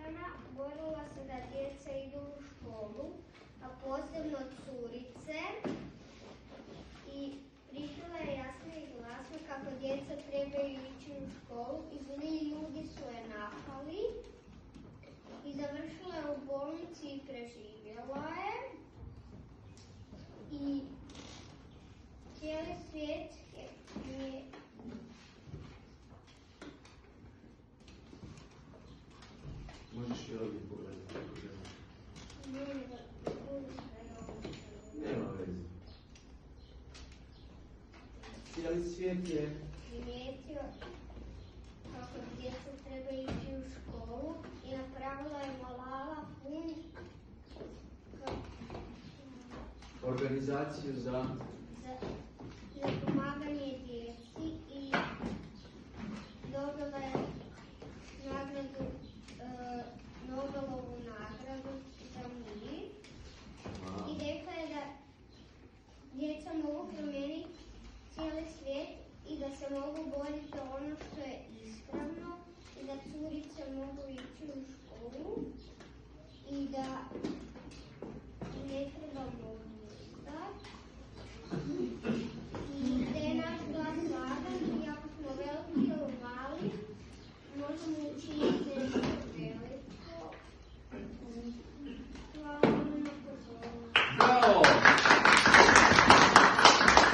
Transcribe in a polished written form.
slagana, borila se da djeca idu u školu, a posebno curice, i pričala je jasno i glasno kako djeca trebaju ići u školu i zli ljudi su je napali i završila je u bolnici i preživjela je. I cijeli svijet je možeš i ovdje pogledati. Nema veze. Cijeli svijet je primijetio kako djeca treba ići u školu i napravila je Malala pun organizaciju za pomaganje djeci i dobila je nagradu, Nobelovu nagradu za mir. I rekla je da djeca mogu promijeniti cijeli svijet i da se mogu boriti za ono što je ispravno i da curice mogu ići u školu i da ne trebamo ustati. I da je naš glas slagan i ako smo veliki ili mali, možemo učiniti nešto